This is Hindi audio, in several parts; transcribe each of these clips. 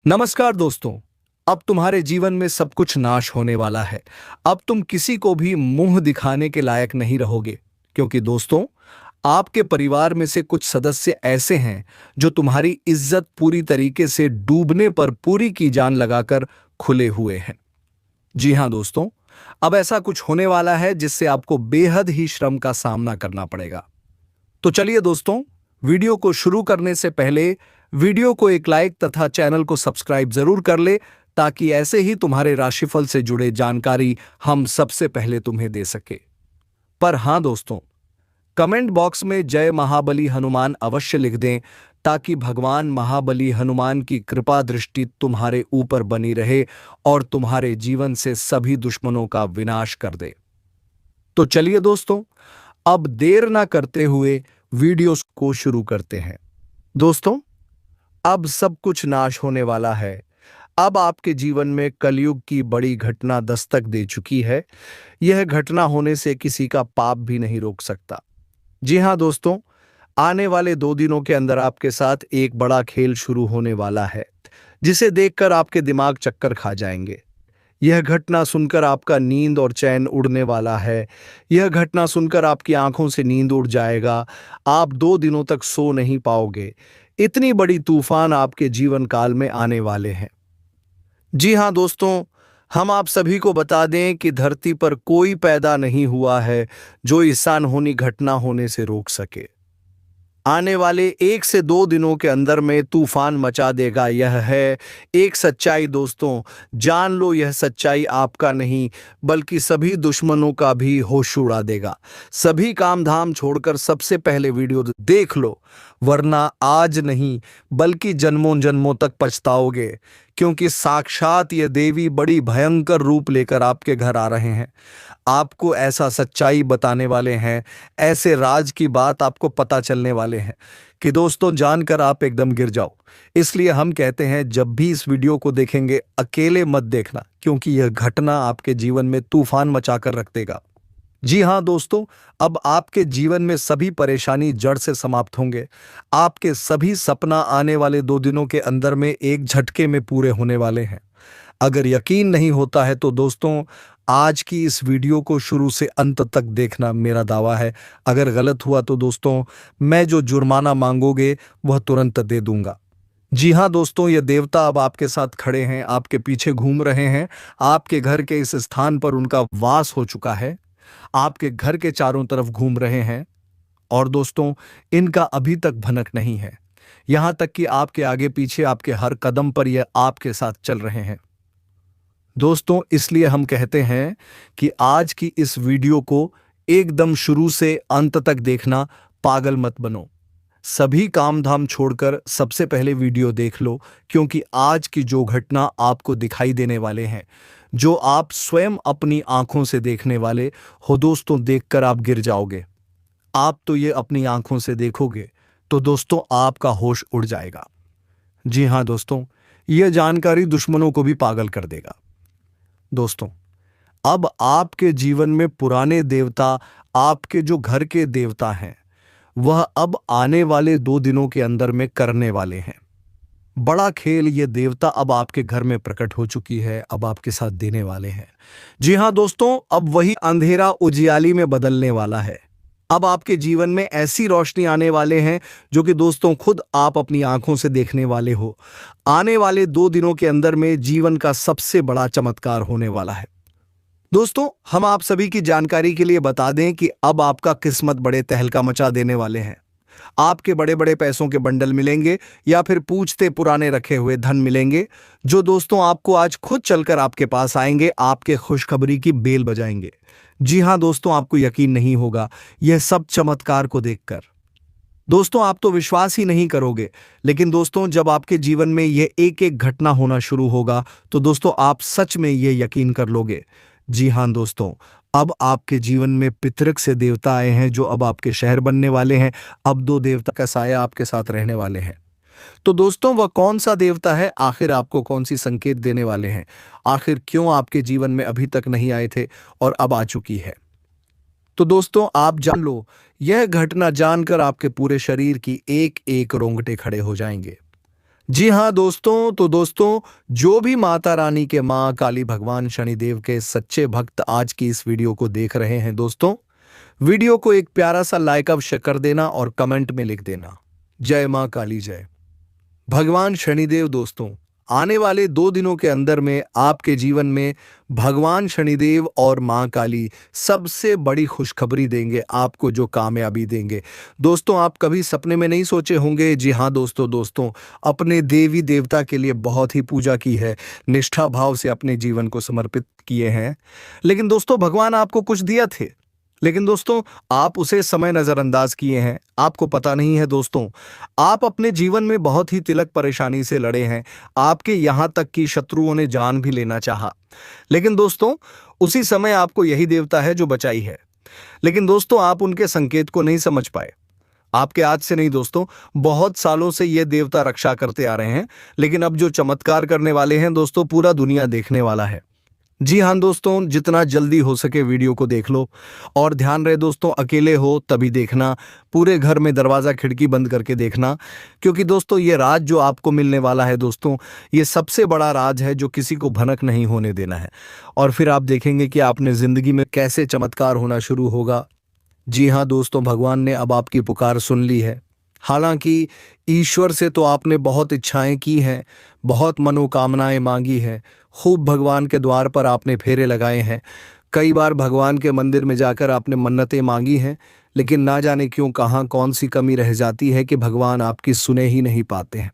नमस्कार दोस्तों। अब तुम्हारे जीवन में सब कुछ नाश होने वाला है। अब तुम किसी को भी मुंह दिखाने के लायक नहीं रहोगे, क्योंकि दोस्तों, आपके परिवार में से कुछ सदस्य ऐसे हैं जो तुम्हारी इज्जत पूरी तरीके से डूबने पर पूरी की जान लगाकर खुले हुए हैं। जी हां दोस्तों, अब ऐसा कुछ होने वाला है जिससे आपको बेहद ही श्रम का सामना करना पड़ेगा। तो चलिए दोस्तों, वीडियो को शुरू करने से पहले वीडियो को एक लाइक तथा चैनल को सब्सक्राइब जरूर कर ले, ताकि ऐसे ही तुम्हारे राशिफल से जुड़े जानकारी हम सबसे पहले तुम्हें दे सके। पर हां दोस्तों, कमेंट बॉक्स में जय महाबली हनुमान अवश्य लिख दें, ताकि भगवान महाबली हनुमान की कृपा दृष्टि तुम्हारे ऊपर बनी रहे और तुम्हारे जीवन से सभी दुश्मनों का विनाश कर दे। तो चलिए दोस्तों, अब देर ना करते हुए वीडियो को शुरू करते हैं। दोस्तों, अब सब कुछ नाश होने वाला है। अब आपके जीवन में कलयुग की बड़ी घटना दस्तक दे चुकी है। यह घटना होने से किसी का पाप भी नहीं रोक सकता। जी हां दोस्तों, आने वाले 2 दिनों के अंदर आपके साथ एक बड़ा खेल शुरू होने वाला है, जिसे देखकर आपके दिमाग चक्कर खा जाएंगे। यह घटना सुनकर आपका नींद और चैन उड़ने वाला है। यह घटना सुनकर आपकी आंखों से नींद उड़ जाएगा। आप 2 दिनों तक सो नहीं पाओगे। इतनी बड़ी तूफान आपके जीवन काल में आने वाले हैं। जी हां दोस्तों, हम आप सभी को बता दें कि धरती पर कोई पैदा नहीं हुआ है जो इस अनहोनी घटना होने से रोक सके। आने वाले 1 से 2 दिनों के अंदर में तूफान मचा देगा। यह है एक सच्चाई दोस्तों, जान लो। यह सच्चाई आपका नहीं बल्कि सभी दुश्मनों का भी होश उड़ा देगा। सभी काम धाम छोड़कर सबसे पहले वीडियो देख लो, वरना आज नहीं बल्कि जन्मों जन्मों तक पछताओगे, क्योंकि साक्षात ये देवी बड़ी भयंकर रूप लेकर आपके घर आ रहे हैं। आपको ऐसा सच्चाई बताने वाले हैं, ऐसे राज की बात आपको पता चलने वाले हैं कि दोस्तों, जानकर आप एकदम गिर जाओ। इसलिए हम कहते हैं, जब भी इस वीडियो को देखेंगे अकेले मत देखना, क्योंकि यह घटना आपके जीवन में तूफान मचाकर रख देगा। जी हां दोस्तों, अब आपके जीवन में सभी परेशानी जड़ से समाप्त होंगे। आपके सभी सपना आने वाले 2 दिनों के अंदर में एक झटके में पूरे होने वाले हैं। अगर यकीन नहीं होता है तो दोस्तों, आज की इस वीडियो को शुरू से अंत तक देखना मेरा दावा है। अगर गलत हुआ तो दोस्तों, मैं जो जुर्माना मांगोगे वह तुरंत दे दूंगा। जी हां दोस्तों, ये देवता अब आपके साथ खड़े हैं, आपके पीछे घूम रहे हैं। आपके घर के इस स्थान पर उनका वास हो चुका है। आपके घर के चारों तरफ घूम रहे हैं और दोस्तों, इनका अभी तक भनक नहीं है। यहां तक कि आपके आगे पीछे, आपके हर कदम पर यह आपके साथ चल रहे हैं। दोस्तों, इसलिए हम कहते हैं कि आज की इस वीडियो को एकदम शुरू से अंत तक देखना। पागल मत बनो। सभी काम धाम छोड़कर सबसे पहले वीडियो देख लो, क्योंकि आज की जो घटना आपको दिखाई देने वाले हैं, जो आप स्वयं अपनी आंखों से देखने वाले हो दोस्तों, देखकर आप गिर जाओगे। आप तो ये अपनी आंखों से देखोगे तो दोस्तों, आपका होश उड़ जाएगा। जी हां दोस्तों, यह जानकारी दुश्मनों को भी पागल कर देगा। दोस्तों, अब आपके जीवन में पुराने देवता, आपके जो घर के देवता हैं, वह अब आने वाले 2 दिनों के अंदर में करने वाले हैं बड़ा खेल। ये देवता अब आपके घर में प्रकट हो चुकी है, अब आपके साथ देने वाले हैं। जी हां दोस्तों, अब वही अंधेरा उजियाली में बदलने वाला है। अब आपके जीवन में ऐसी रोशनी आने वाले हैं जो कि दोस्तों, खुद आप अपनी आंखों से देखने वाले हो। आने वाले 2 दिनों के अंदर में जीवन का सबसे बड़ा चमत्कार होने वाला है। दोस्तों, हम आप सभी की जानकारी के लिए बता दें कि अब आपका किस्मत बड़े तहलका मचा देने वाले हैं। आपके बड़े बड़े पैसों के बंडल मिलेंगे, या फिर पूछते पुराने रखे हुए धन मिलेंगे, जो दोस्तों आपको आज खुद चलकर आपके पास आएंगे, आपके खुशखबरी की बेल बजाएंगे। जी हां दोस्तों, आपको यकीन नहीं होगा यह सब चमत्कार को देखकर। दोस्तों, आप तो विश्वास ही नहीं करोगे, लेकिन दोस्तों, जब आपके जीवन में यह एक एक घटना होना शुरू होगा तो दोस्तों, आप सच में यह यकीन कर लोगे। जी हां दोस्तों, अब आपके जीवन में पितृक से देवता आए हैं, जो अब आपके शहर बनने वाले हैं। अब 2 देवता का साया आपके साथ रहने वाले हैं। तो दोस्तों, वह कौन सा देवता है? आखिर आपको कौन सी संकेत देने वाले हैं? आखिर क्यों आपके जीवन में अभी तक नहीं आए थे और अब आ चुकी है? तो दोस्तों, आप जान लो, यह घटना जानकर आपके पूरे शरीर की एक एक रोंगटे खड़े हो जाएंगे। जी हाँ दोस्तों, तो दोस्तों जो भी माता रानी के माँ काली भगवान शनिदेव के सच्चे भक्त आज की इस वीडियो को देख रहे हैं दोस्तों, वीडियो को एक प्यारा सा लाइक अवश्य कर देना और कमेंट में लिख देना जय माँ काली जय। भगवान शनिदेव दोस्तों, आने वाले 2 दिनों के अंदर में आपके जीवन में भगवान शनिदेव और माँ काली सबसे बड़ी खुशखबरी देंगे, आपको जो कामयाबी देंगे। दोस्तों आप कभी सपने में नहीं सोचे होंगे, जी हाँ दोस्तों, अपने देवी देवता के लिए बहुत ही पूजा की है, निष्ठा भाव से अपने जीवन को समर्पित किए हैं, लेकिन दोस्तों भगवान आपको कुछ दिया थे, लेकिन दोस्तों आप उसे समय नजरअंदाज किए हैं। आपको पता नहीं है दोस्तों, आप अपने जीवन में बहुत ही तिलक परेशानी से लड़े हैं, आपके यहां तक कि शत्रुओं ने जान भी लेना चाहा, लेकिन दोस्तों उसी समय आपको यही देवता है जो बचाई है, लेकिन दोस्तों आप उनके संकेत को नहीं समझ पाए। आपके आज से नहीं दोस्तों, बहुत सालों से ये देवता रक्षा करते आ रहे हैं, लेकिन अब जो चमत्कार करने वाले हैं दोस्तों, पूरा दुनिया देखने वाला है। जी हाँ दोस्तों, जितना जल्दी हो सके वीडियो को देख लो, और ध्यान रहे दोस्तों अकेले हो तभी देखना, पूरे घर में दरवाज़ा खिड़की बंद करके देखना, क्योंकि दोस्तों ये राज जो आपको मिलने वाला है दोस्तों, ये सबसे बड़ा राज है जो किसी को भनक नहीं होने देना है, और फिर आप देखेंगे कि आपने ज़िंदगी में कैसे चमत्कार होना शुरू होगा। जी हाँ दोस्तों, भगवान ने अब आपकी पुकार सुन ली है। हालांकि ईश्वर से तो आपने बहुत इच्छाएं की हैं, बहुत मनोकामनाएं मांगी हैं, खूब भगवान के द्वार पर आपने फेरे लगाए हैं, कई बार भगवान के मंदिर में जाकर आपने मन्नतें मांगी हैं, लेकिन ना जाने क्यों कहाँ कौन सी कमी रह जाती है कि भगवान आपकी सुने ही नहीं पाते हैं।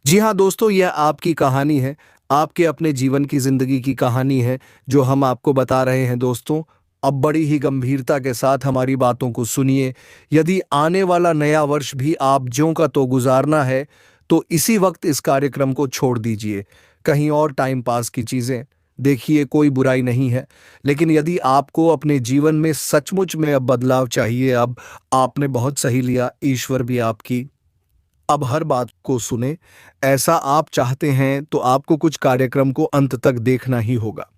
जी हाँ दोस्तों, यह आपकी कहानी है, आपके अपने जीवन की जिंदगी की कहानी है जो हम आपको बता रहे हैं दोस्तों। अब बड़ी ही गंभीरता के साथ हमारी बातों को सुनिए। यदि आने वाला नया वर्ष भी आप ज्यों का तो गुजारना है, तो इसी वक्त इस कार्यक्रम को छोड़ दीजिए, कहीं और टाइम पास की चीज़ें देखिए, कोई बुराई नहीं है, लेकिन यदि आपको अपने जीवन में सचमुच में अब बदलाव चाहिए, अब आपने बहुत सही लिया, ईश्वर भी आपकी अब हर बात को सुने, ऐसा आप चाहते हैं तो आपको कुछ कार्यक्रम को अंत तक देखना ही होगा।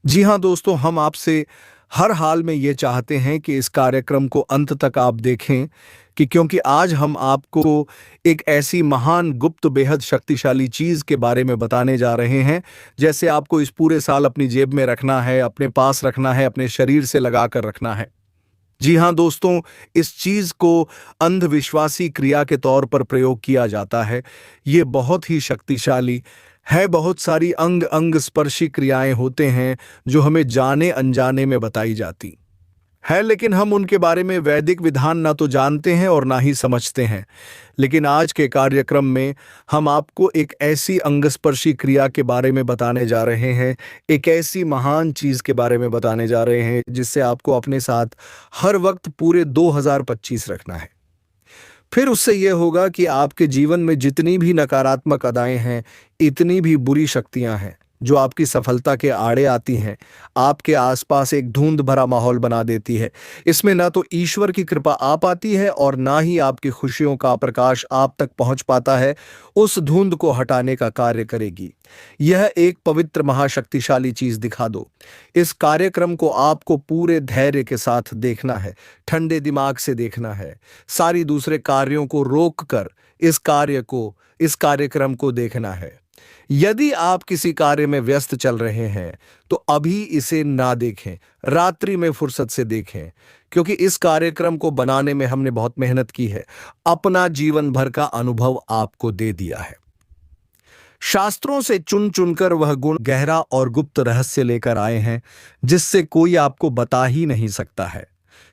जी हाँ दोस्तों, हम आपसे हर हाल में ये चाहते हैं कि इस कार्यक्रम को अंत तक आप देखें, कि क्योंकि आज हम आपको एक ऐसी महान गुप्त बेहद शक्तिशाली चीज़ के बारे में बताने जा रहे हैं, जैसे आपको इस पूरे साल अपनी जेब में रखना है, अपने पास रखना है, अपने शरीर से लगा कर रखना है। जी हाँ दोस्तों, इस चीज को अंधविश्वासी क्रिया के तौर पर प्रयोग किया जाता है। ये बहुत ही शक्तिशाली है, बहुत सारी अंग अंग स्पर्शी क्रियाएं होते हैं जो हमें जाने अनजाने में बताई जाती है, लेकिन हम उनके बारे में वैदिक विधान ना तो जानते हैं और ना ही समझते हैं। लेकिन आज के कार्यक्रम में हम आपको एक ऐसी अंगस्पर्शी क्रिया के बारे में बताने जा रहे हैं, एक ऐसी महान चीज के बारे में बताने जा रहे हैं जिससे आपको अपने साथ हर वक्त पूरे 2025 रखना है। फिर उससे यह होगा कि आपके जीवन में जितनी भी नकारात्मक अदाएं हैं, इतनी भी बुरी शक्तियां हैं जो आपकी सफलता के आड़े आती हैं, आपके आसपास एक धुंध भरा माहौल बना देती है। इसमें ना तो ईश्वर की कृपा आ पाती है और ना ही आपकी खुशियों का प्रकाश आप तक पहुंच पाता है। उस धुंध को हटाने का कार्य करेगी यह एक पवित्र महाशक्तिशाली चीज। दिखा दो। इस कार्यक्रम को आपको पूरे धैर्य के साथ देखना है, ठंडे दिमाग से देखना है, सारी दूसरे कार्यों को रोक कर इस कार्यक्रम को देखना है। यदि आप किसी कार्य में व्यस्त चल रहे हैं तो अभी इसे ना देखें, रात्रि में फुर्सत से देखें, क्योंकि इस कार्यक्रम को बनाने में हमने बहुत मेहनत की है, अपना जीवन भर का अनुभव आपको दे दिया है। शास्त्रों से चुन चुनकर वह गुण, गहरा और गुप्त रहस्य लेकर आए हैं जिससे कोई आपको बता ही नहीं सकता है,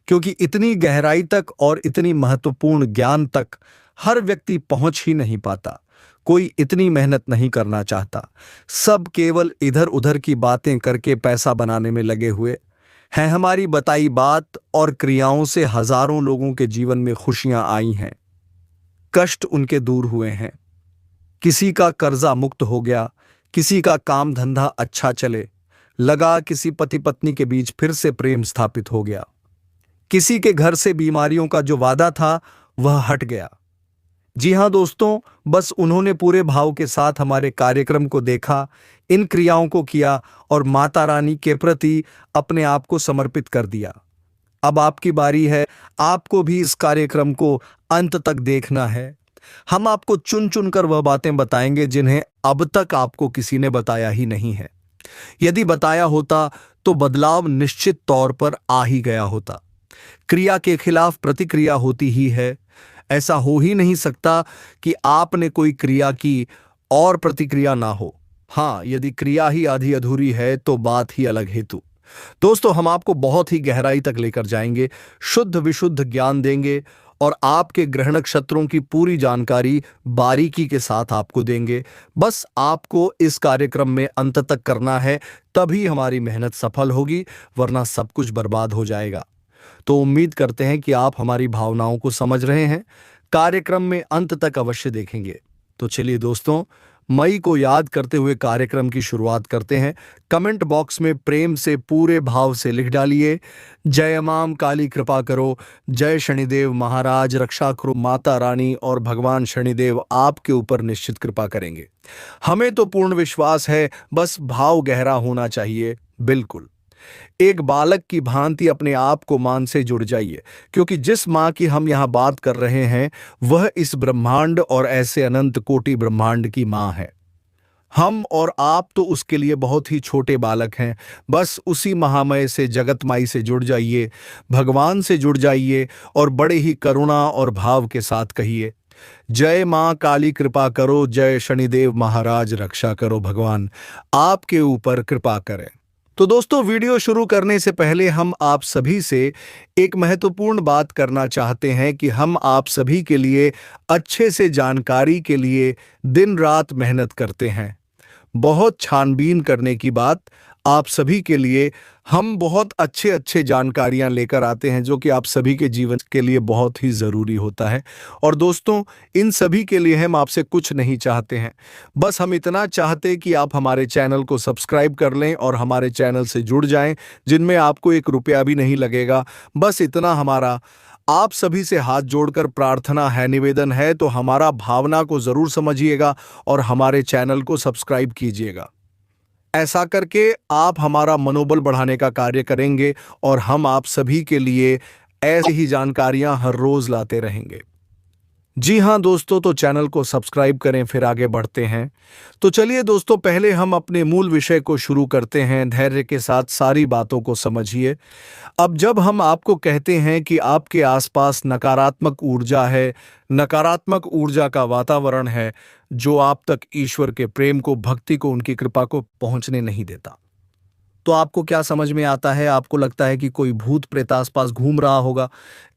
क्योंकि इतनी गहराई तक और इतनी महत्वपूर्ण ज्ञान तक हर व्यक्ति पहुंच ही नहीं पाता। कोई इतनी मेहनत नहीं करना चाहता, सब केवल इधर उधर की बातें करके पैसा बनाने में लगे हुए हैं। हमारी बताई बात और क्रियाओं से हजारों लोगों के जीवन में खुशियां आई हैं, कष्ट उनके दूर हुए हैं, किसी का कर्जा मुक्त हो गया, किसी का काम धंधा अच्छा चले लगा, किसी पति पत्नी के बीच फिर से प्रेम स्थापित हो गया, किसी के घर से बीमारियों का जो वादा था वह हट गया। जी हाँ दोस्तों, बस उन्होंने पूरे भाव के साथ हमारे कार्यक्रम को देखा, इन क्रियाओं को किया और माता रानी के प्रति अपने आप को समर्पित कर दिया। अब आपकी बारी है, आपको भी इस कार्यक्रम को अंत तक देखना है। हम आपको चुन चुन कर वह बातें बताएंगे जिन्हें अब तक आपको किसी ने बताया ही नहीं है। यदि बताया होता तो बदलाव निश्चित तौर पर आ ही गया होता। क्रिया के खिलाफ प्रतिक्रिया होती ही है। ऐसा हो ही नहीं सकता कि आपने कोई क्रिया की और प्रतिक्रिया ना हो। हाँ, यदि क्रिया ही आधी अधूरी है तो बात ही अलग हेतु। दोस्तों, हम आपको बहुत ही गहराई तक लेकर जाएंगे, शुद्ध विशुद्ध ज्ञान देंगे और आपके ग्रह नक्षत्रों की पूरी जानकारी बारीकी के साथ आपको देंगे। बस आपको इस कार्यक्रम में अंत तक करना है, तभी हमारी मेहनत सफल होगी, वरना सब कुछ बर्बाद हो जाएगा। तो उम्मीद करते हैं कि आप हमारी भावनाओं को समझ रहे हैं। कार्यक्रम में अंत तक अवश्य देखेंगे। तो चलिए दोस्तों, मई को याद करते हुए कार्यक्रम की शुरुआत करते हैं। कमेंट बॉक्स में प्रेम से पूरे भाव से लिख डालिए, जय माम काली कृपा करो, जय शनिदेव महाराज रक्षा करो, माता रानी और भगवान शनिदेव आपके ऊपर निश्चित कृपा करेंगे। हमें तो पूर्ण विश्वास है, बस भाव गहरा होना चाहिए। बिल्कुल एक बालक की भांति अपने आप को मां से जुड़ जाइए, क्योंकि जिस मां की हम यहां बात कर रहे हैं वह इस ब्रह्मांड और ऐसे अनंत कोटि ब्रह्मांड की मां है। हम और आप तो उसके लिए बहुत ही छोटे बालक हैं। बस उसी महामय से, जगत माई से जुड़ जाइए, भगवान से जुड़ जाइए और बड़े ही करुणा और भाव के साथ कहिए, जय मां काली कृपा करो, जय शनिदेव महाराज रक्षा करो, भगवान आपके ऊपर कृपा करें। तो दोस्तों, वीडियो शुरू करने से पहले हम आप सभी से एक महत्वपूर्ण बात करना चाहते हैं कि हम आप सभी के लिए अच्छे से जानकारी के लिए दिन रात मेहनत करते हैं। बहुत छानबीन करने की बात, आप सभी के लिए हम बहुत अच्छे जानकारियां लेकर आते हैं जो कि आप सभी के जीवन के लिए बहुत ही ज़रूरी होता है। और दोस्तों, इन सभी के लिए हम आपसे कुछ नहीं चाहते हैं, बस हम इतना चाहते कि आप हमारे चैनल को सब्सक्राइब कर लें और हमारे चैनल से जुड़ जाएं, जिनमें आपको 1 रुपया भी नहीं लगेगा। बस इतना हमारा आप सभी से हाथ जोड़कर प्रार्थना है, निवेदन है। तो हमारा भावना को ज़रूर समझिएगा और हमारे चैनल को सब्सक्राइब कीजिएगा। ऐसा करके आप हमारा मनोबल बढ़ाने का कार्य करेंगे और हम आप सभी के लिए ऐसी ही जानकारियां हर रोज लाते रहेंगे। जी हाँ दोस्तों, तो चैनल को सब्सक्राइब करें, फिर आगे बढ़ते हैं। तो चलिए दोस्तों, पहले हम अपने मूल विषय को शुरू करते हैं। धैर्य के साथ सारी बातों को समझिए। अब जब हम आपको कहते हैं कि आपके आसपास नकारात्मक ऊर्जा है, नकारात्मक ऊर्जा का वातावरण है जो आप तक ईश्वर के प्रेम को, भक्ति को, उनकी कृपा को पहुंचने नहीं देता, तो आपको क्या समझ में आता है? आपको लगता है कि कोई भूत प्रेत आसपास घूम रहा होगा,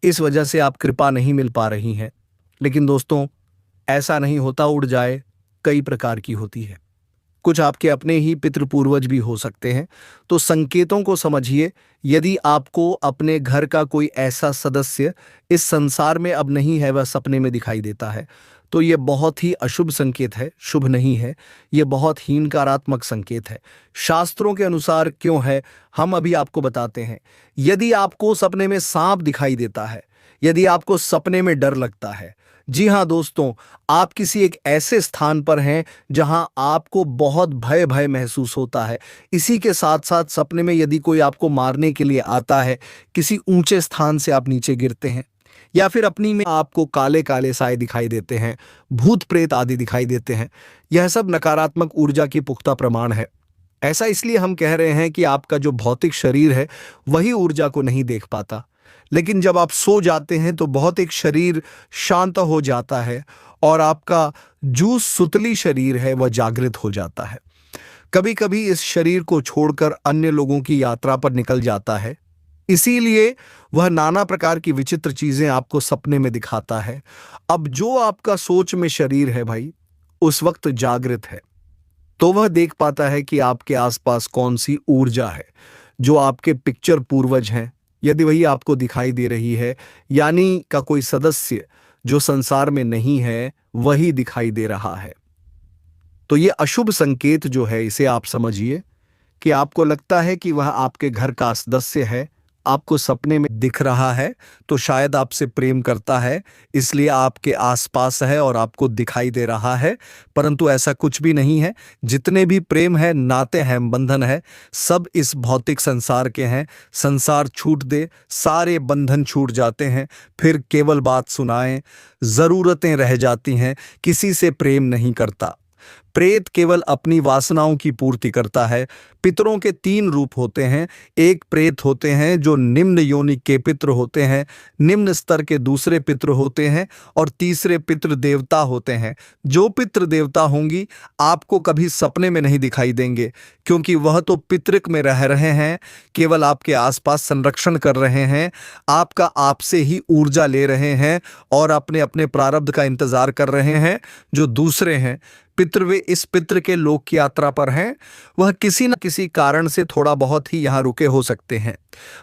इस वजह से आप कृपा नहीं मिल पा रही है। लेकिन दोस्तों, ऐसा नहीं होता। ऊर्जाएं कई प्रकार की होती है, कुछ आपके अपने ही पितृ पूर्वज भी हो सकते हैं। तो संकेतों को समझिए। यदि आपको अपने घर का कोई ऐसा सदस्य इस संसार में अब नहीं है, वह सपने में दिखाई देता है, तो यह बहुत ही अशुभ संकेत है, शुभ नहीं है। यह बहुत ही नकारात्मक संकेत है। शास्त्रों के अनुसार क्यों है, हम अभी आपको बताते हैं। यदि आपको सपने में सांप दिखाई देता है, यदि आपको सपने में डर लगता है, जी हाँ दोस्तों, आप किसी एक ऐसे स्थान पर हैं जहां आपको बहुत भय महसूस होता है। इसी के साथ साथ सपने में यदि कोई आपको मारने के लिए आता है, किसी ऊंचे स्थान से आप नीचे गिरते हैं, या फिर अपनी में आपको काले काले साए दिखाई देते हैं, भूत प्रेत आदि दिखाई देते हैं, यह सब नकारात्मक ऊर्जा की पुख्ता प्रमाण है। ऐसा इसलिए हम कह रहे हैं कि आपका जो भौतिक शरीर है वही ऊर्जा को नहीं देख पाता, लेकिन जब आप सो जाते हैं तो भौतिक शरीर शांत हो जाता है और आपका जो सुतली शरीर है वह जागृत हो जाता है। कभी कभी इस शरीर को छोड़कर अन्य लोगों की यात्रा पर निकल जाता है, इसीलिए वह नाना प्रकार की विचित्र चीजें आपको सपने में दिखाता है। अब जो आपका सोच में शरीर है भाई, उस वक्त जागृत है, तो वह देख पाता है कि आपके आसपास कौन सी ऊर्जा है। जो आपके पिक्चर पूर्वज हैं, यदि वही आपको दिखाई दे रही है, यानी का कोई सदस्य जो संसार में नहीं है वही दिखाई दे रहा है, तो ये अशुभ संकेत जो है, इसे आप समझिए कि आपको लगता है कि वह आपके घर का सदस्य है, आपको सपने में दिख रहा है तो शायद आपसे प्रेम करता है, इसलिए आपके आसपास है और आपको दिखाई दे रहा है, परंतु ऐसा कुछ भी नहीं है। जितने भी प्रेम है, नाते हैं, बंधन है, सब इस भौतिक संसार के हैं। संसार छूट दे, सारे बंधन छूट जाते हैं, फिर केवल बात सुनाएं, जरूरतें रह जाती हैं, किसी से प्रेम नहीं करता। प्रेत केवल अपनी वासनाओं की पूर्ति करता है। पितरों के 3 रूप होते हैं। एक प्रेत होते हैं जो निम्न योनि के पितृ होते हैं, निम्न स्तर के दूसरे पितृ होते हैं, और तीसरे पितृ देवता होते हैं। जो पितृ देवता होंगी आपको कभी सपने में नहीं दिखाई देंगे, क्योंकि वह तो पितृक में रह रहे हैं, केवल आपके आसपास संरक्षण कर रहे हैं, आपका आपसे ही ऊर्जा ले रहे हैं और अपने अपने प्रारब्ध का इंतजार कर रहे हैं। जो दूसरे हैं पितृ, वे इस पितृ के लोक की यात्रा पर हैं। वह किसी न किसी कारण से थोड़ा बहुत ही यहाँ रुके हो सकते हैं,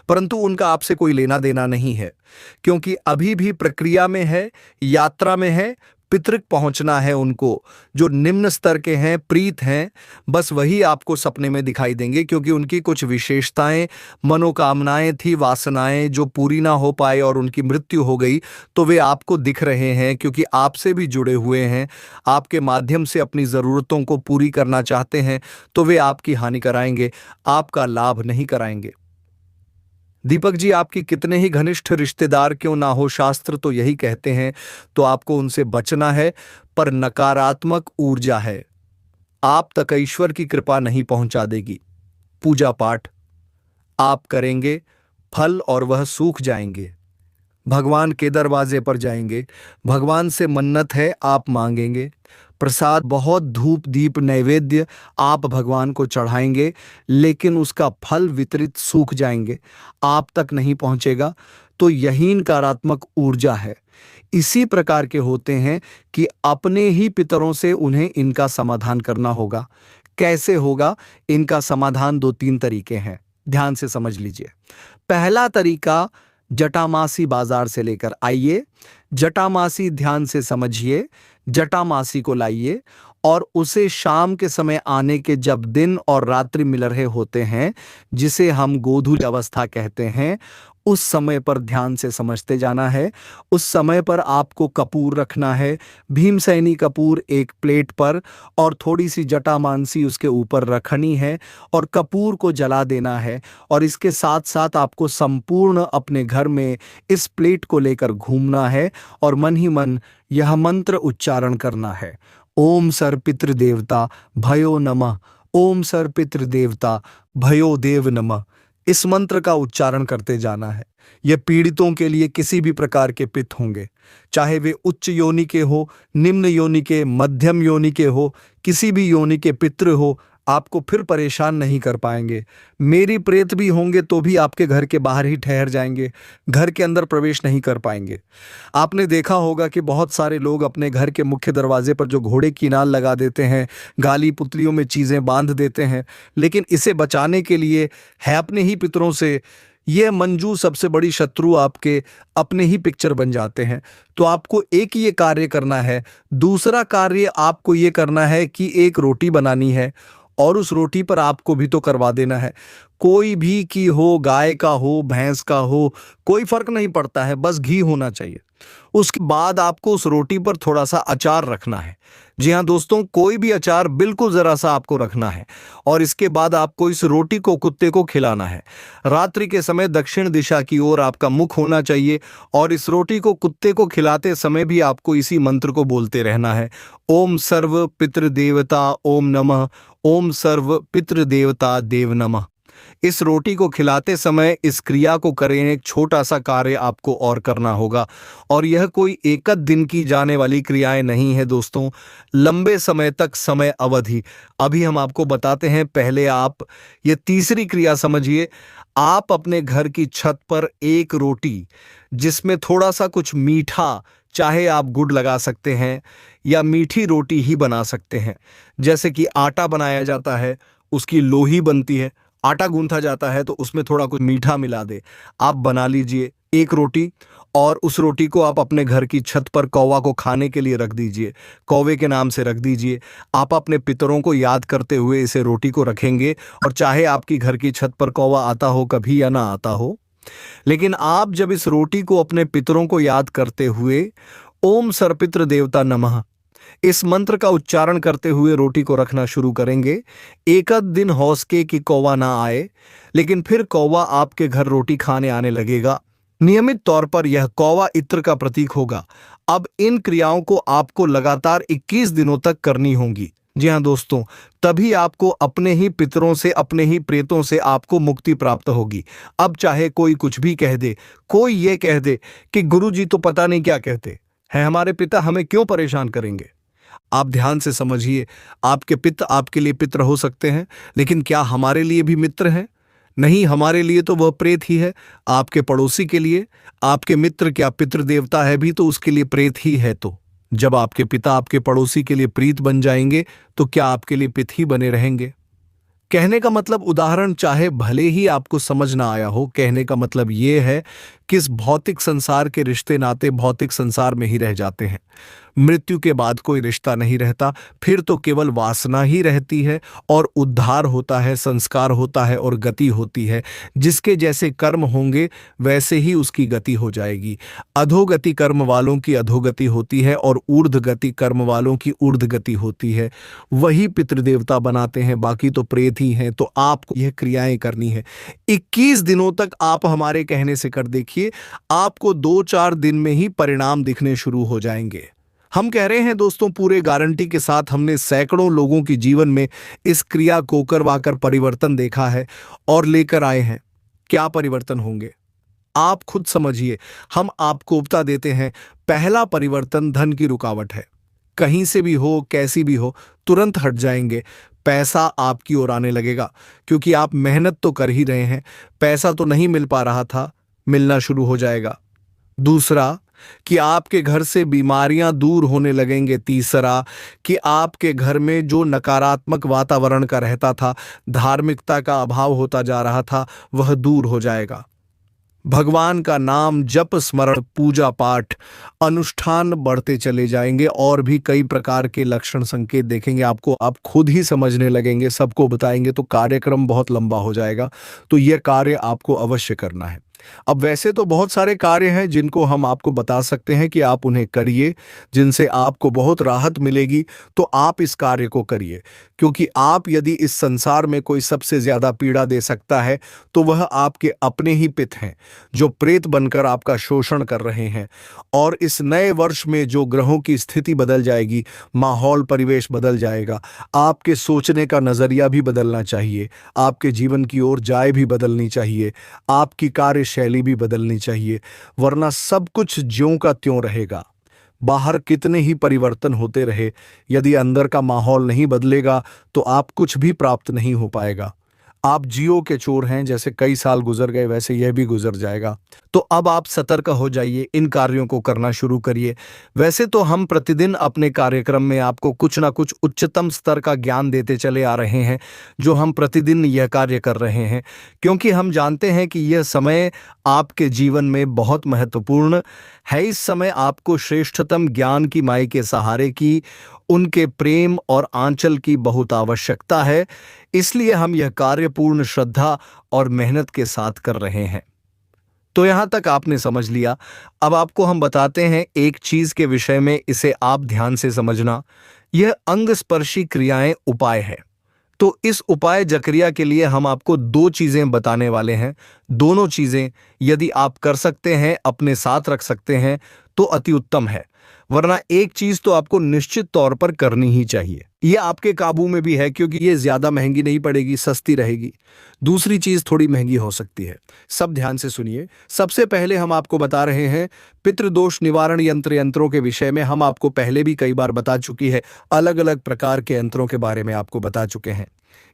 परंतु उनका आपसे कोई लेना देना नहीं है, क्योंकि अभी भी प्रक्रिया में है, यात्रा में है। पितृक पहुंचना है उनको। जो निम्न स्तर के हैं, प्रीत हैं, बस वही आपको सपने में दिखाई देंगे, क्योंकि उनकी कुछ विशेषताएं, मनोकामनाएं थी, वासनाएं जो पूरी ना हो पाए और उनकी मृत्यु हो गई, तो वे आपको दिख रहे हैं, क्योंकि आपसे भी जुड़े हुए हैं, आपके माध्यम से अपनी ज़रूरतों को पूरी करना चाहते हैं, तो वे आपकी हानि कराएंगे, आपका लाभ नहीं कराएंगे। दीपक जी, आपकी कितने ही घनिष्ठ रिश्तेदार क्यों ना हो, शास्त्र तो यही कहते हैं, तो आपको उनसे बचना है। पर नकारात्मक ऊर्जा है, आप तक ईश्वर की कृपा नहीं पहुंचा देगी। पूजा पाठ आप करेंगे, फल और वह सूख जाएंगे। भगवान के दरवाजे पर जाएंगे, भगवान से मन्नत है, आप मांगेंगे। प्रसाद, बहुत धूप दीप नैवेद्य आप भगवान को चढ़ाएंगे, लेकिन उसका फल वितरित सूख जाएंगे, आप तक नहीं पहुंचेगा। तो यही नकारात्मक ऊर्जा है। इसी प्रकार के होते हैं कि अपने ही पितरों से उन्हें इनका समाधान करना होगा। कैसे होगा? इनका समाधान 2-3 तरीके हैं, ध्यान से समझ लीजिए। पहला तरीका, जटामासी बाजार से लेकर आइए, जटामासी ध्यान से समझिए, जटामासी को लाइए और उसे शाम के समय आने के, जब दिन और रात्रि मिल रहे होते हैं, जिसे हम गोधूली अवस्था कहते हैं, उस समय पर ध्यान से समझते जाना है। उस समय पर आपको कपूर रखना है, भीमसेनी कपूर एक प्लेट पर, और थोड़ी सी जटामांसी उसके ऊपर रखनी है और कपूर को जला देना है। और इसके साथ साथ आपको संपूर्ण अपने घर में इस प्लेट को लेकर घूमना है और मन ही मन यह मंत्र उच्चारण करना है, ओम सर पितृ देवता भयो नमः, ओम सर पितृ देवता भयो देव नमः। इस मंत्र का उच्चारण करते जाना है। यह पीड़ितों के लिए किसी भी प्रकार के पित्त होंगे, चाहे वे उच्च योनि के हो, निम्न योनि के, मध्यम योनि के हो, किसी भी योनि के पितृ हो, आपको फिर परेशान नहीं कर पाएंगे। मेरी प्रेत भी होंगे तो भी आपके घर के बाहर ही ठहर जाएंगे, घर के अंदर प्रवेश नहीं कर पाएंगे। आपने देखा होगा कि बहुत सारे लोग अपने घर के मुख्य दरवाजे पर जो घोड़े की नाल लगा देते हैं, गाली पुतलियों में चीज़ें बांध देते हैं, लेकिन इसे बचाने के लिए है अपने ही पितरों से। यह मंजू सबसे बड़ी शत्रु आपके अपने ही पिक्चर बन जाते हैं। तो आपको एक ये कार्य करना है। दूसरा कार्य आपको ये करना है कि एक रोटी बनानी है और उस रोटी पर आपको भी तो करवा देना है। कोई भी की हो, गाय का हो, भैंस का हो, कोई फर्क नहीं पड़ता है, बस घी होना चाहिए। उसके बाद आपको उस रोटी पर थोड़ा सा अचार रखना है। जी हाँ दोस्तों, कोई भी अचार, बिल्कुल जरा सा आपको रखना है। और इसके बाद आपको इस रोटी को कुत्ते को खिलाना है। रात्रि के समय दक्षिण दिशा की ओर आपका मुख होना चाहिए और इस रोटी को कुत्ते को खिलाते समय भी आपको इसी मंत्र को बोलते रहना है, ओम सर्व पितृदेवता ओम नमः, ओम सर्व पितृदेवता देव नमः। इस रोटी को खिलाते समय इस क्रिया को करें। एक छोटा सा कार्य आपको और करना होगा, और यह कोई एक दिन की जाने वाली क्रियाएं नहीं है दोस्तों, लंबे समय तक समय अवधि। अभी हम आपको बताते हैं, पहले आप ये तीसरी क्रिया समझिए। आप अपने घर की छत पर एक रोटी जिसमें थोड़ा सा कुछ मीठा, चाहे आप गुड़ लगा सकते हैं या मीठी रोटी ही बना सकते हैं, जैसे कि आटा बनाया जाता है, उसकी लोही बनती है, आटा गूंथा जाता है तो उसमें थोड़ा कुछ मीठा मिला दे, आप बना लीजिए एक रोटी। और उस रोटी को आप अपने घर की छत पर कौवा को खाने के लिए रख दीजिए, कौवे के नाम से रख दीजिए। आप अपने पितरों को याद करते हुए इसे रोटी को रखेंगे, और चाहे आपकी घर की छत पर कौवा आता हो कभी या ना आता हो, लेकिन आप जब इस रोटी को अपने पितरों को याद करते हुए ओम सर्वपितृ देवता नमः इस मंत्र का उच्चारण करते हुए रोटी को रखना शुरू करेंगे, एक आध दिन हौसके कि कौवा ना आए, लेकिन फिर कौवा आपके घर रोटी खाने आने लगेगा। नियमित तौर पर यह कौवा इत्र का प्रतीक होगा। अब इन क्रियाओं को आपको लगातार 21 दिनों तक करनी होंगी। जी हाँ दोस्तों, तभी आपको अपने ही पितरों से, अपने ही प्रेतों से आपको मुक्ति प्राप्त होगी। अब चाहे कोई कुछ भी कह दे, कोई ये कह दे कि गुरुजी तो पता नहीं क्या कहते हैं, हमारे पिता हमें क्यों परेशान करेंगे। आप ध्यान से समझिए, आपके पिता आपके लिए पितर हो सकते हैं, लेकिन क्या हमारे लिए भी मित्र हैं? नहीं, हमारे लिए तो वह प्रेत ही है। आपके पड़ोसी के लिए आपके मित्र क्या पितृ देवता है भी तो उसके लिए प्रेत ही है। तो जब आपके पिता आपके पड़ोसी के लिए प्रीत बन जाएंगे तो क्या आपके लिए पित ही बने रहेंगे? कहने का मतलब, उदाहरण चाहे भले ही आपको समझ ना आया हो, कहने का मतलब यह है कि इस भौतिक संसार के रिश्ते नाते भौतिक संसार में ही रह जाते हैं। मृत्यु के बाद कोई रिश्ता नहीं रहता, फिर तो केवल वासना ही रहती है और उद्धार होता है, संस्कार होता है और गति होती है। जिसके जैसे कर्म होंगे वैसे ही उसकी गति हो जाएगी। अधोगति कर्म वालों की अधोगति होती है और ऊर्ध्व गति कर्म वालों की ऊर्ध्व गति होती है। वही पितृदेवता बनाते हैं, बाकी तो प्रेत ही हैं। तो आपको यह क्रियाएं करनी है। 21 दिनों तक आप हमारे कहने से कर देखिए, आपको 2-4 दिन में ही परिणाम दिखने शुरू हो जाएंगे। हम कह रहे हैं दोस्तों, पूरे गारंटी के साथ, हमने सैकड़ों लोगों के जीवन में इस क्रिया को करवाकर परिवर्तन देखा है और लेकर आए हैं। क्या परिवर्तन होंगे आप खुद समझिए। हम आपको उपता देते हैं, पहला परिवर्तन धन की रुकावट है। कहीं से भी हो, कैसी भी हो, तुरंत हट जाएंगे। पैसा आपकी ओर आने लगेगा, क्योंकि आप मेहनत तो कर ही रहे हैं। पैसा तो नहीं मिल पा रहा था, मिलना शुरू हो जाएगा। दूसरा कि आपके घर से बीमारियां दूर होने लगेंगे। तीसरा कि आपके घर में जो नकारात्मक वातावरण का रहता था, धार्मिकता का अभाव होता जा रहा था, वह दूर हो जाएगा। भगवान का नाम जप, स्मरण, पूजा पाठ, अनुष्ठान बढ़ते चले जाएंगे और भी कई प्रकार के लक्षण संकेत देखेंगे आपको। आप खुद ही समझने लगेंगे, सबको बताएंगे तो कार्यक्रम बहुत लंबा हो जाएगा। तो यह कार्य आपको अवश्य करना है। अब वैसे तो बहुत सारे कार्य हैं जिनको हम आपको बता सकते हैं कि आप उन्हें करिए, जिनसे आपको बहुत राहत मिलेगी। तो आप इस कार्य को करिए, क्योंकि आप यदि इस संसार में कोई सबसे ज्यादा पीड़ा दे सकता है तो वह आपके अपने ही पित हैं, जो प्रेत बनकर आपका शोषण कर रहे हैं। और इस नए वर्ष में जो ग्रहों की स्थिति बदल जाएगी, माहौल परिवेश बदल जाएगा, आपके सोचने का नजरिया भी बदलना चाहिए, आपके जीवन की ओर जाए भी बदलनी चाहिए, आपकी कार्यशैली भी बदलनी चाहिए, वरना सब कुछ ज्यों का त्यों रहेगा। बाहर कितने ही परिवर्तन होते रहे, यदि अंदर का माहौल नहीं बदलेगा तो आप कुछ भी प्राप्त नहीं हो पाएगा। आप जियो के चोर हैं, जैसे कई साल गुजर गए वैसे यह भी गुजर जाएगा। तो अब आप सतर्क हो जाइए, इन कार्यों को करना शुरू करिए। वैसे तो हम प्रतिदिन अपने कार्यक्रम में आपको कुछ ना कुछ उच्चतम स्तर का ज्ञान देते चले आ रहे हैं, जो हम प्रतिदिन यह कार्य कर रहे हैं, क्योंकि हम जानते हैं कि यह समय आपके जीवन में बहुत महत्वपूर्ण है। इस समय आपको श्रेष्ठतम ज्ञान की माई के सहारे की, उनके प्रेम और आंचल की बहुत आवश्यकता है। इसलिए हम यह कार्य पूर्ण श्रद्धा और मेहनत के साथ कर रहे हैं। तो यहां तक आपने समझ लिया। अब आपको हम बताते हैं एक चीज के विषय में, इसे आप ध्यान से समझना। यह अंग स्पर्शी क्रियाएं उपाय है। तो इस उपाय जक्रिया के लिए हम आपको 2 चीजें बताने वाले हैं। दोनों चीजें यदि आप कर सकते हैं, अपने साथ रख सकते हैं तो अति उत्तम है, वरना एक चीज तो आपको निश्चित तौर पर करनी ही चाहिए। यह आपके काबू में भी है, क्योंकि यह ज्यादा महंगी नहीं पड़ेगी, सस्ती रहेगी। दूसरी चीज थोड़ी महंगी हो सकती है। सब ध्यान से सुनिए। सबसे पहले हम आपको बता रहे हैं पितृदोष निवारण यंत्रों के विषय में। हम आपको पहले भी कई बार बता चुकी है, अलग अलग प्रकार के यंत्रों के बारे में आपको बता चुके हैं।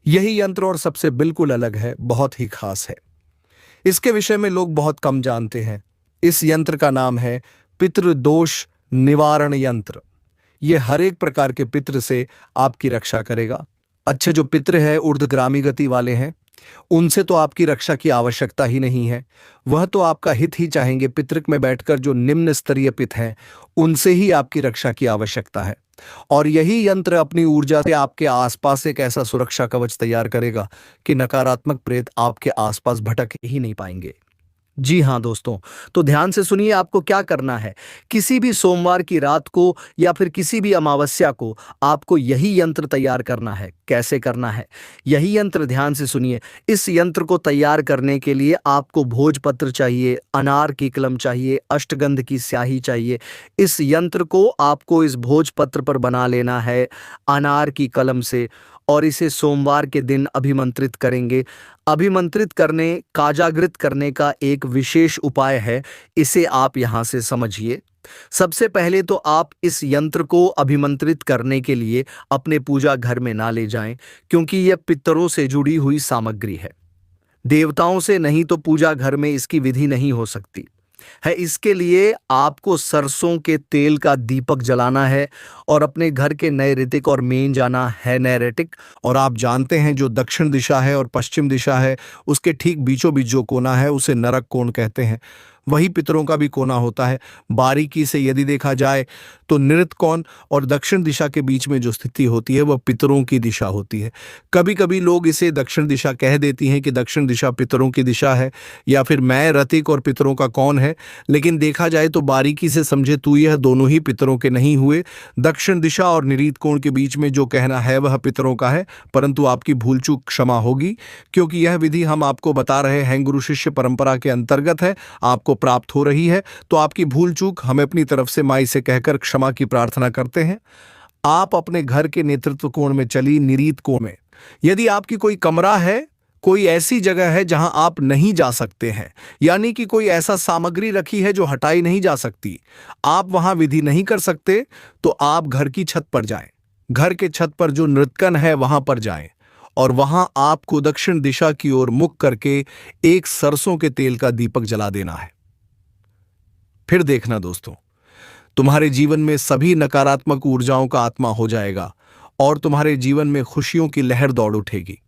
यही यंत्र और सबसे बिल्कुल अलग है, बहुत ही खास है। इसके विषय में लोग बहुत कम जानते हैं। इस यंत्र का नाम है पितृदोष निवारण यंत्र। यह हर एक प्रकार के पितृ से आपकी रक्षा करेगा। अच्छे जो पितृ है, ऊर्ध्वगामी गति वाले हैं, उनसे तो आपकी रक्षा की आवश्यकता ही नहीं है। वह तो आपका हित ही चाहेंगे। पितृक में बैठकर जो निम्न स्तरीय पित हैं, उनसे ही आपकी रक्षा की आवश्यकता है। और यही यंत्र अपनी ऊर्जा से आपके आसपास एक ऐसा सुरक्षा कवच तैयार करेगा कि नकारात्मक प्रेत आपके आसपास भटक ही नहीं पाएंगे। जी हाँ दोस्तों, तो ध्यान से सुनिए आपको क्या करना है। किसी भी सोमवार की रात को या फिर किसी भी अमावस्या को आपको यही यंत्र तैयार करना है। कैसे करना है? यही यंत्र ध्यान से सुनिए। इस यंत्र को तैयार करने के लिए आपको भोजपत्र चाहिए, अनार की कलम चाहिए, अष्टगंध की स्याही चाहिए। इस यंत्र को आपको इस भोजपत्र पर बना लेना है अनार की कलम से और इसे सोमवार के दिन अभिमंत्रित करेंगे। अभिमंत्रित करने, काजागृत करने का एक विशेष उपाय है, इसे आप यहाँ से समझिए। सबसे पहले तो आप इस यंत्र को अभिमंत्रित करने के लिए अपने पूजा घर में ना ले जाएं, क्योंकि यह पितरों से जुड़ी हुई सामग्री है। देवताओं से नहीं तो पूजा घर में इसकी विधि नहीं हो सकती है। इसके लिए आपको सरसों के तेल का दीपक जलाना है और अपने घर के नैऋतिक और मेन जाना है नैऋतिक। और आप जानते हैं जो दक्षिण दिशा है और पश्चिम दिशा है, उसके ठीक बीचों बीच जो कोना है उसे नरक कोण कहते हैं। वही पितरों का भी कोना होता है। बारीकी से यदि देखा जाए तो नृत्य कोण और दक्षिण दिशा के बीच में जो स्थिति होती है वह पितरों की दिशा होती है। कभी कभी लोग इसे दक्षिण दिशा कह देती हैं कि दक्षिण दिशा पितरों की दिशा है या फिर मैं रतिक और पितरों का कौन है, लेकिन देखा जाए तो बारीकी से समझे तो यह दोनों ही पितरों के नहीं हुए। दक्षिण दिशा और नृत्य कोण के बीच में जो कहना है वह पितरों का है, परंतु आपकी भूल चूक क्षमा होगी, क्योंकि यह विधि हम आपको बता रहे हैं गुरु शिष्य परंपरा के अंतर्गत है, आपको प्राप्त हो रही है। तो आपकी भूल चूक हमें अपनी तरफ से माई से कहकर क्षमा की प्रार्थना करते हैं। आप अपने घर के नेतृत्व कोण में चली निरीत कोण में, यदि आपकी कोई कमरा है, कोई ऐसी जगह है जहां आप नहीं जा सकते हैं, यानी कि कोई ऐसा सामग्री रखी है जो हटाई नहीं जा सकती, आप वहां विधि नहीं कर सकते, तो आप घर की छत पर जाएं। घर के छत पर जो नृत्यकन है वहां पर जाएं और वहां आपको दक्षिण दिशा की ओर मुख करके एक सरसों के तेल का दीपक जला देना है। फिर देखना दोस्तों, तुम्हारे जीवन में सभी नकारात्मक ऊर्जाओं का आत्मा हो जाएगा और तुम्हारे जीवन में खुशियों की लहर दौड़ उठेगी।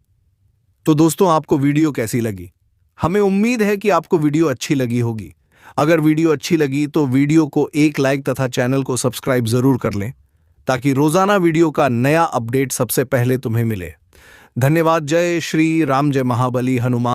तो दोस्तों, आपको वीडियो कैसी लगी? हमें उम्मीद है कि आपको वीडियो अच्छी लगी होगी। अगर वीडियो अच्छी लगी तो वीडियो को एक लाइक तथा चैनल को सब्सक्राइब जरूर कर लें, ताकि रोजाना वीडियो का नया अपडेट सबसे पहले तुम्हें मिले। धन्यवाद। जय श्री राम, जय महाबली हनुमान।